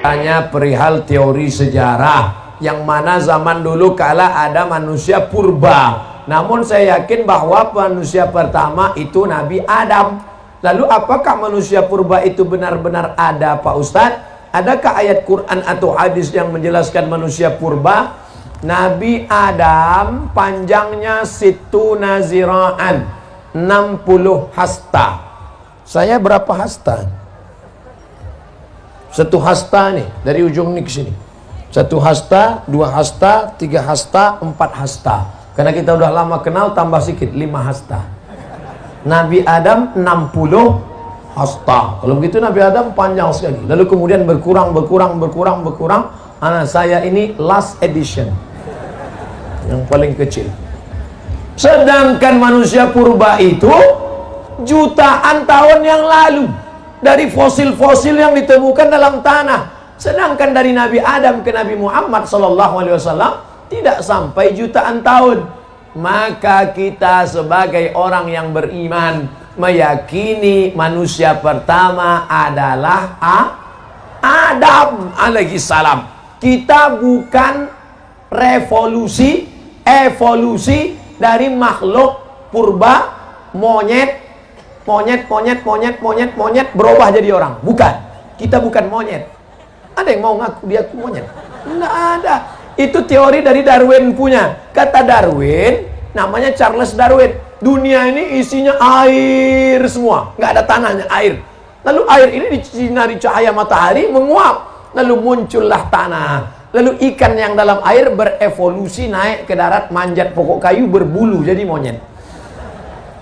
Hanya perihal teori sejarah, yang mana zaman dulu kala ada manusia purba. Namun saya yakin bahwa manusia pertama itu Nabi Adam. Lalu apakah manusia purba itu benar-benar ada, Pak Ustadz? Adakah ayat Quran atau hadis yang menjelaskan manusia purba? Nabi Adam panjangnya situna zira'an, 60 hasta. Saya berapa hasta? Satu hasta nih, dari ujung nih ke sini. Satu hasta, 2 hasta, 3 hasta, 4 hasta. Karena kita udah lama kenal, tambah sedikit, 5 hasta. Nabi Adam 60 hasta. Kalau begitu Nabi Adam panjang sekali. Lalu kemudian berkurang. Saya ini last edition, yang paling kecil. Sedangkan manusia purba itu jutaan tahun yang lalu, dari fosil-fosil yang ditemukan dalam tanah. Sedangkan dari Nabi Adam ke Nabi Muhammad SAW tidak sampai jutaan tahun. Maka kita sebagai orang yang beriman meyakini manusia pertama adalah Adam alaihissalam. Kita bukan evolusi dari makhluk purba, monyet berubah jadi orang. Bukan. Kita bukan monyet. Ada yang mau ngaku dia monyet? Enggak ada. Itu teori dari Darwin punya. Kata Darwin, namanya Charles Darwin, dunia ini isinya air semua, nggak ada tanahnya, air. Lalu air ini disinari cahaya matahari menguap, lalu muncullah tanah. Lalu ikan yang dalam air berevolusi naik ke darat, manjat pokok kayu, berbulu jadi monyet.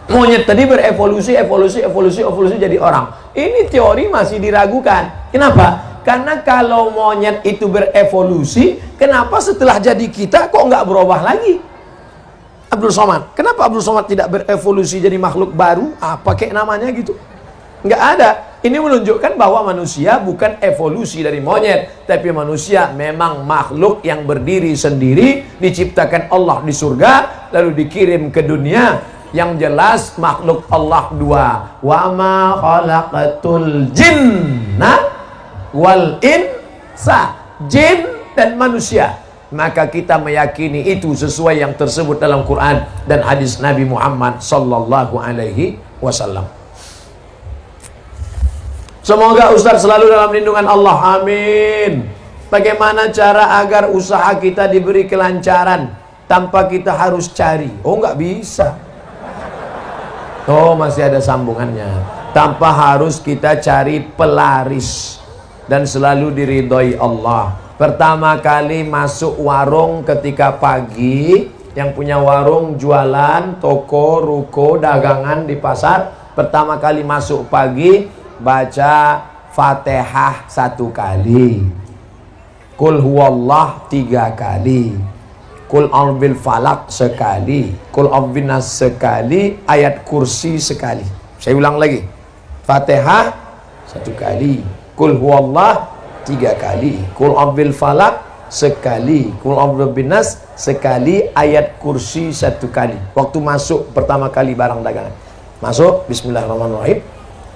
Monyet tadi berevolusi jadi orang. Ini teori masih diragukan. Kenapa? Karena kalau monyet itu berevolusi, kenapa setelah jadi kita kok nggak berubah lagi? Abdul Somad, kenapa Abdul Somad tidak berevolusi jadi makhluk baru? Apa kayak namanya gitu? Nggak ada. Ini menunjukkan bahwa manusia bukan evolusi dari monyet, tapi manusia memang makhluk yang berdiri sendiri, diciptakan Allah di surga, lalu dikirim ke dunia. Yang jelas makhluk Allah dua. Wa ma khalaqatul jinna wal insa, jin dan manusia. Maka kita meyakini itu sesuai yang tersebut dalam Quran dan hadis Nabi Muhammad sallallahu alaihi wasallam. Semoga Ustaz selalu dalam lindungan Allah, amin. Bagaimana cara agar usaha kita diberi kelancaran tanpa kita harus cari? Oh, nggak bisa. Oh, masih ada sambungannya. Tanpa harus kita cari pelaris, dan selalu diridhoi Allah. Pertama kali masuk warung ketika pagi, yang punya warung jualan, toko, ruko, dagangan di pasar, pertama kali masuk pagi baca Fatihah 1 kali, Qul huwallah 3 kali, Qul a'udzubil falaq sekali, Qul a'udzubin nas sekali, ayat kursi sekali. Saya ulang lagi. Fatihah 1 kali, Qul huwallah 3 kali, Qul a'udzubil falaq sekali, Qul a'udzubin nas sekali, ayat kursi 1 kali. Waktu masuk pertama kali barang dagangan. Masuk bismillahirrahmanirrahim,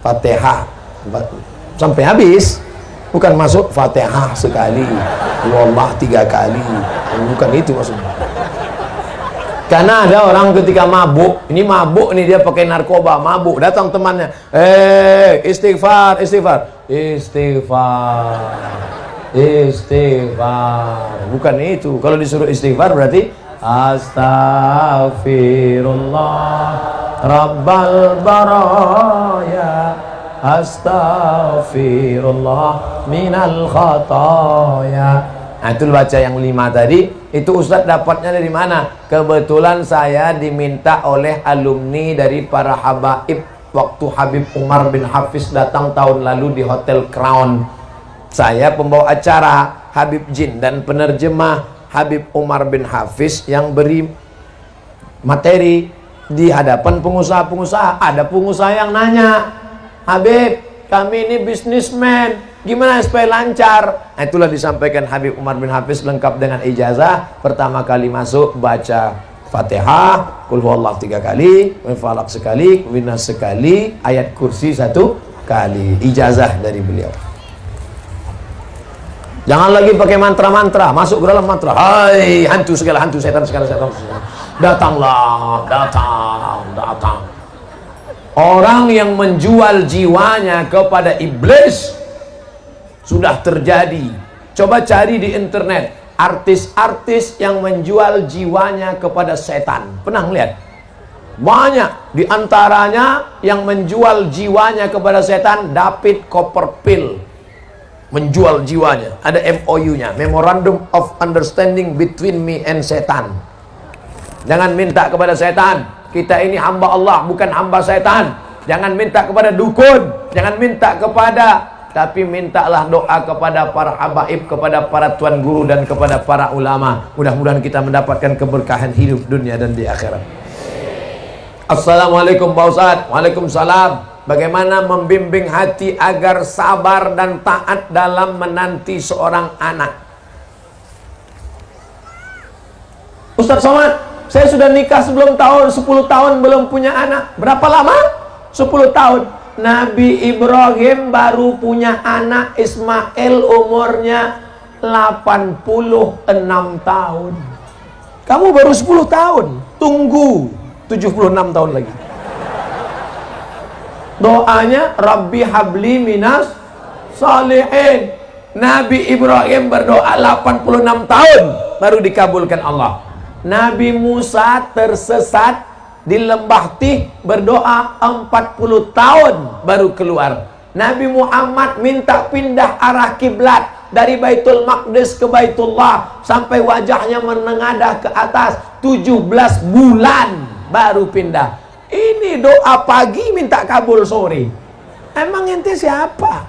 Fatihah sampai habis. Bukan masuk Fatihah sekali, wallah 3 kali. Bukan itu maksudnya. Karena ada orang ketika mabuk, ini mabuk nih, dia pakai narkoba, mabuk, datang temannya, istighfar. Bukan itu. Kalau disuruh istighfar berarti Astaghfirullah Rabbal baraya, Astaghfirullah minal khataya. Nah, itu baca yang 5 tadi. Itu Ustadz dapatnya dari mana? Kebetulan saya diminta oleh alumni dari para habaib waktu Habib Umar bin Hafiz datang tahun lalu di Hotel Crown. Saya pembawa acara Habib Jin dan penerjemah Habib Umar bin Hafiz yang beri materi di hadapan pengusaha-pengusaha. Ada pengusaha yang nanya, Habib, kami ini bisnismen, gimana supaya lancar? Nah, itulah disampaikan Habib Umar bin Hafiz lengkap dengan ijazah. Pertama kali masuk baca Fatihah, Qul huwallahu 3 kali, Falaq sekali, Winas sekali, ayat kursi 1 kali. Ijazah dari beliau. Jangan lagi pakai mantra-mantra, masuk ke dalam mantra. Hai, hantu segala hantu, setan segala setan. Datanglah, datang. Orang yang menjual jiwanya kepada iblis sudah terjadi. Coba cari di internet artis-artis yang menjual jiwanya kepada setan. Pernah lihat? Banyak di antaranya yang menjual jiwanya kepada setan. David Copperfield menjual jiwanya. Ada MOU-nya, Memorandum of Understanding Between Me and Satan. Jangan minta kepada setan. Kita ini hamba Allah, bukan hamba setan. Jangan minta kepada dukun, jangan minta kepada, tapi mintalah doa kepada para habaib, kepada para tuan guru dan kepada para ulama. Mudah-mudahan kita mendapatkan keberkahan hidup dunia dan di akhirat. Assalamualaikum Pak Ustadz. Waalaikumsalam. Bagaimana membimbing hati agar sabar dan taat dalam menanti seorang anak? Ustadz Somad, saya sudah nikah sebelum tahun 10 tahun belum punya anak. Berapa lama? 10 tahun. Nabi Ibrahim baru punya anak Ismail, umurnya 86 tahun. Kamu baru 10 tahun. Tunggu 76 tahun lagi. Doanya Rabbi habli minas salihin. Nabi Ibrahim berdoa 86 tahun baru dikabulkan Allah. Nabi Musa tersesat di lembah Tih, berdoa 40 tahun baru keluar. Nabi Muhammad minta pindah arah kiblat dari Baitul Maqdis ke Baitullah sampai wajahnya menengadah ke atas, 17 bulan baru pindah. Ini doa pagi minta kabul sore. Emang ente siapa?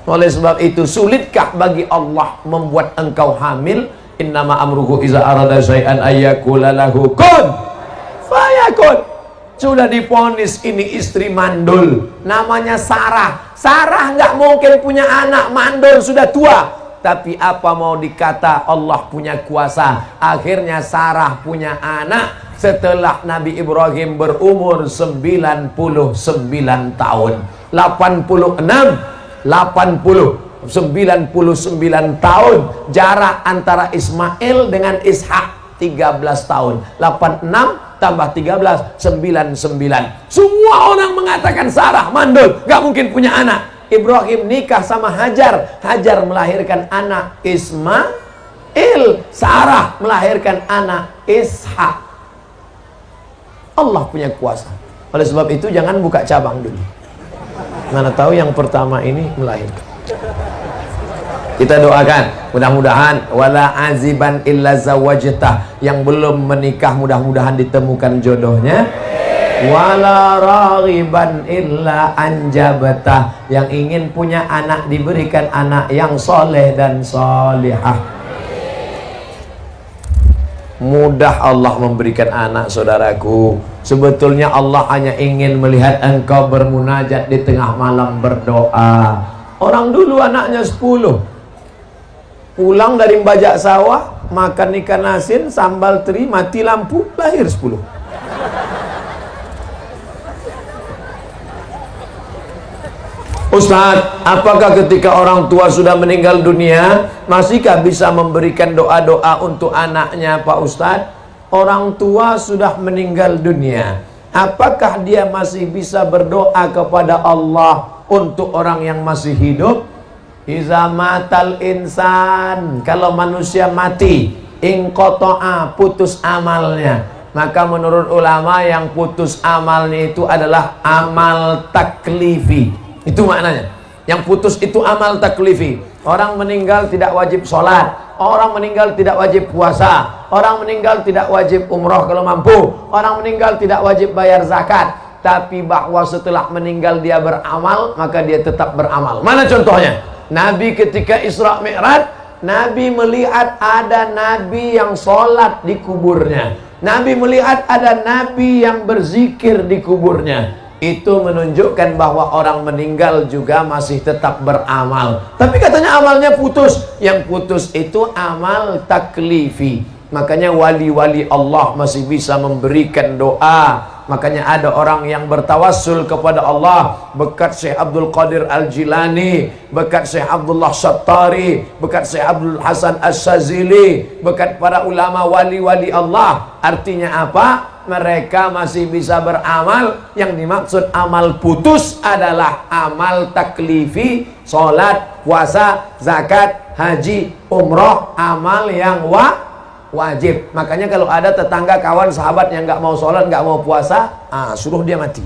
Oleh sebab itu, sulitkah bagi Allah membuat engkau hamil? Innama amruhu iza arada syai'an ayyakula lahu kun fayakun. Sudah diponis ini istri mandul, namanya Sarah. Sarah nggak mungkin punya anak, mandul, sudah tua. Tapi apa mau dikata, Allah punya kuasa. Akhirnya Sarah punya anak setelah Nabi Ibrahim berumur 99 tahun. 99 tahun jarak antara Ismail dengan Ishak, 13 tahun. 86 tambah 13, 99. Semua orang mengatakan Sarah mandul, gak mungkin punya anak. Ibrahim nikah sama Hajar, Hajar melahirkan anak Ismail, Sarah melahirkan anak Ishak. Allah punya kuasa. Oleh sebab itu jangan buka cabang dulu. Mana tahu yang pertama ini melahirkan. Kita doakan, mudah-mudahan wala aziban illa zawajtah, yang belum menikah mudah-mudahan ditemukan jodohnya. Wala raghiban illa anjabtah, yang ingin punya anak diberikan anak yang soleh dan solihah. Mudah Allah memberikan anak, saudaraku. Sebetulnya Allah hanya ingin melihat engkau bermunajat di tengah malam berdoa. Orang dulu anaknya 10, pulang dari bajak sawah, makan ikan asin, sambal teri, mati lampu, lahir 10. Ustadz, apakah ketika orang tua sudah meninggal dunia, masihkah bisa memberikan doa-doa untuk anaknya, Pak Ustadz? Orang tua sudah meninggal dunia, apakah dia masih bisa berdoa kepada Allah untuk orang yang masih hidup? Iza matal insan, kalau manusia mati, inqoto'a, putus amalnya. Maka menurut ulama yang putus amalnya itu adalah amal taklifi. Itu maknanya. Yang putus itu amal taklifi. Orang meninggal tidak wajib sholat, orang meninggal tidak wajib puasa, orang meninggal tidak wajib umroh kalau mampu, orang meninggal tidak wajib bayar zakat. Tapi bahwa setelah meninggal dia beramal, maka dia tetap beramal. Mana contohnya? Nabi ketika Isra Mi'raj, Nabi melihat ada Nabi yang sholat di kuburnya. Nabi melihat ada Nabi yang berzikir di kuburnya. Itu menunjukkan bahwa orang meninggal juga masih tetap beramal. Tapi katanya amalnya putus. Yang putus itu amal taklifi. Makanya wali-wali Allah masih bisa memberikan doa, Makanya ada orang yang bertawassul kepada Allah berkat Syekh Abdul Qadir Al-Jilani, berkat Syekh Abdullah Syattari, berkat Syekh Abdul Hasan As-Sazili, berkat para ulama wali-wali Allah. Artinya apa? Mereka masih bisa beramal. Yang dimaksud amal putus adalah amal taklifi, sholat, puasa, zakat, haji, umroh, amal yang wajib. Makanya kalau ada tetangga, kawan, sahabat yang nggak mau sholat, nggak mau puasa, suruh dia mati.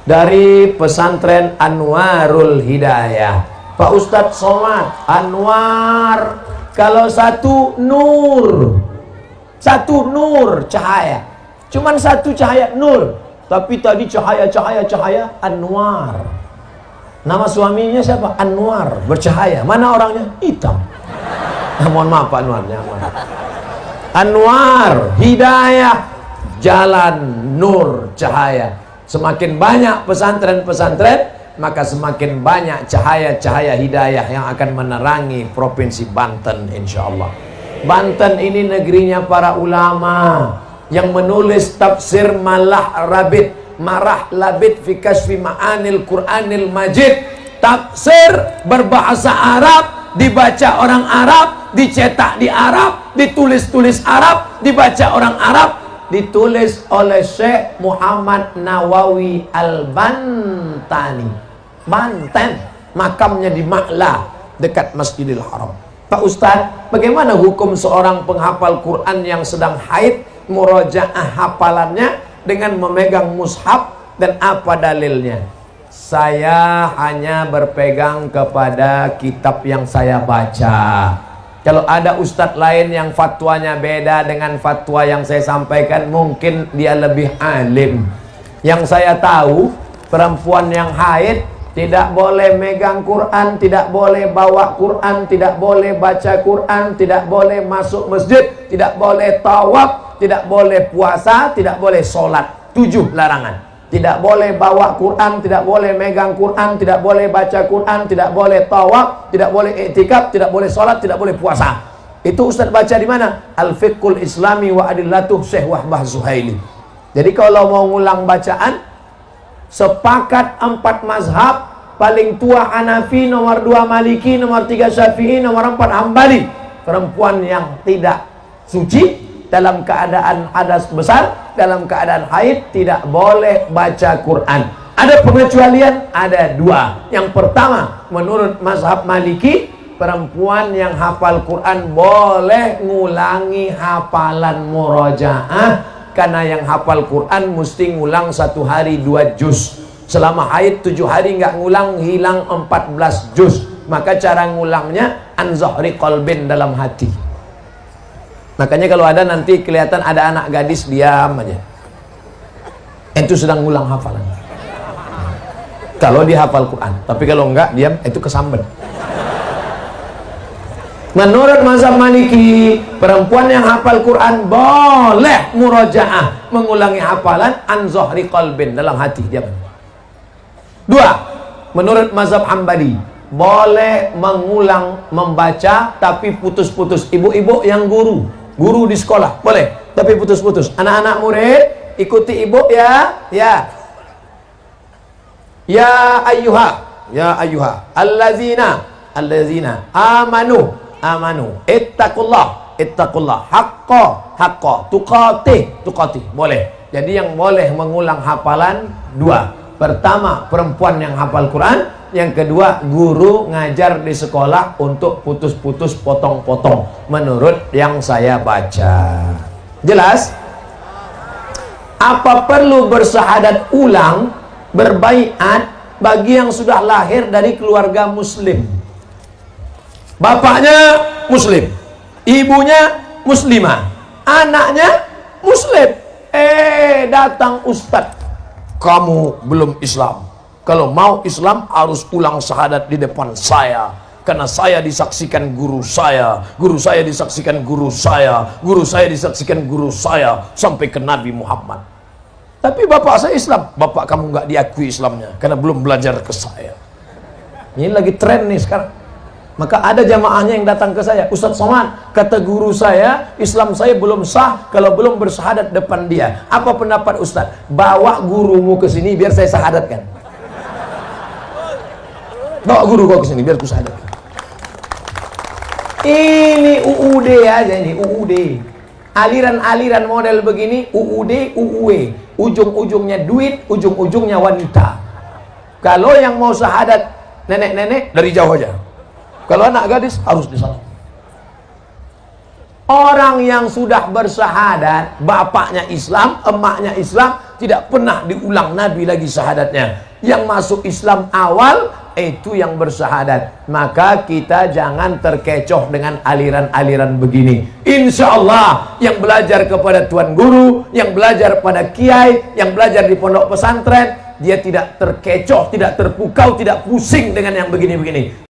Dari pesantren Anwarul Hidayah, Pak Ustadz Somad, Anwar, kalau satu nur, satu nur cahaya, cuman satu cahaya nur, tapi tadi cahaya Anwar. Nama suaminya siapa? Anwar, bercahaya. Mana orangnya? Hitam. Mohon maaf Pak Anwarnya. Anwar, hidayah, jalan, nur, cahaya. Semakin banyak pesantren-pesantren, maka semakin banyak cahaya-cahaya hidayah yang akan menerangi provinsi Banten, insya Allah. Banten ini negerinya para ulama yang menulis tafsir Marah Labid fi Kasfi Ma'anil Qur'anil Majid. Tafsir berbahasa Arab, dibaca orang Arab, dicetak di Arab, ditulis-tulis Arab, dibaca orang Arab, ditulis oleh Syekh Muhammad Nawawi Al-Bantani, Banten, makamnya di Ma'la dekat Masjidil Haram. Pak Ustadz, bagaimana hukum seorang penghafal Quran yang sedang haid, murojaah hafalannya dengan memegang mushaf, dan apa dalilnya? Saya hanya berpegang kepada kitab yang saya baca. Kalau ada ustadz lain yang fatwanya beda dengan fatwa yang saya sampaikan, mungkin dia lebih alim. Yang saya tahu, perempuan yang haid tidak boleh megang Quran, tidak boleh bawa Quran, tidak boleh baca Quran, tidak boleh masuk masjid, tidak boleh tawaf, tidak boleh puasa, tidak boleh sholat. 7 larangan. Tidak boleh bawa Quran, tidak boleh megang Quran, tidak boleh baca Quran, tidak boleh tawaf, tidak boleh i'tikaf, tidak boleh sholat, tidak boleh puasa. Itu Ustaz baca di mana? Al-Fiqhul Islami wa Adillatuh Syekh Wahbah Zuhaili. Jadi kalau mau ngulang bacaan, sepakat 4 mazhab, paling tua Hanafi, nomor 2 Maliki, nomor 3 Syafi'i, nomor 4 Hambali. Perempuan yang tidak suci dalam keadaan hadas besar, dalam keadaan haid, tidak boleh baca Quran. Ada pengecualian? Ada 2. Yang pertama, menurut mazhab Maliki, perempuan yang hafal Quran boleh ngulangi hafalan murojaah, karena yang hafal Quran mesti ngulang 1 hari 2 juz. Selama haid 7 hari nggak ngulang, hilang 14 juz. Maka cara ngulangnya an zahri qalbin, dalam hati. Makanya kalau ada nanti kelihatan ada anak gadis diam aja, itu sedang ngulang hafalan. Kalau dia hafal Quran, tapi kalau enggak diam, itu kesambet. Menurut mazhab Maliki, perempuan yang hafal Quran boleh murojaah, mengulangi hafalan an zahri qalbin, dalam hati diam. 2. Menurut mazhab Hambali, boleh mengulang membaca tapi putus-putus. Ibu-ibu yang guru di sekolah boleh, tapi putus-putus. Anak-anak murid ikuti ibu ya. Ya ayyuha allazina amanu ittaqullah haqqa tuqatih. Boleh. Jadi yang boleh mengulang hafalan 2. Pertama, perempuan yang hafal Quran. Yang kedua, guru ngajar di sekolah untuk putus-putus, potong-potong, menurut yang saya baca. Jelas? Apa perlu bersyahadat ulang, berbaiat bagi yang sudah lahir dari keluarga muslim? Bapaknya muslim, ibunya muslimah, anaknya muslim. Datang ustadz, kamu belum Islam. Kalau mau Islam harus ulang syahadat di depan saya, karena saya disaksikan guru saya disaksikan guru saya, guru saya disaksikan guru saya, sampai ke Nabi Muhammad. Tapi bapak saya Islam. Bapak kamu nggak diakui Islamnya karena belum belajar ke saya. Ini lagi tren nih sekarang. Maka ada jamaahnya yang datang ke saya, Ustadz Somad, kata guru saya, Islam saya belum sah kalau belum bersyahadat depan dia. Apa pendapat Ustadz? Bawa gurumu ke sini biar saya syahadatkan. Bawa guru kau ke sini biar ku syahadatkan. Ini UUD aja, ini UUD. Aliran-aliran model begini, UUD, UUE. Ujung-ujungnya duit, ujung-ujungnya wanita. Kalau yang mau syahadat nenek-nenek dari jauh aja. Kalau anak gadis harus di sana. Orang yang sudah bersyahadat, bapaknya Islam, emaknya Islam, tidak pernah diulang Nabi lagi syahadatnya. Yang masuk Islam awal itu yang bersyahadat. Maka kita jangan terkecoh dengan aliran-aliran begini. Insya Allah yang belajar kepada tuan guru, yang belajar pada kiai, yang belajar di pondok pesantren, dia tidak terkecoh, tidak terpukau, tidak pusing dengan yang begini-begini.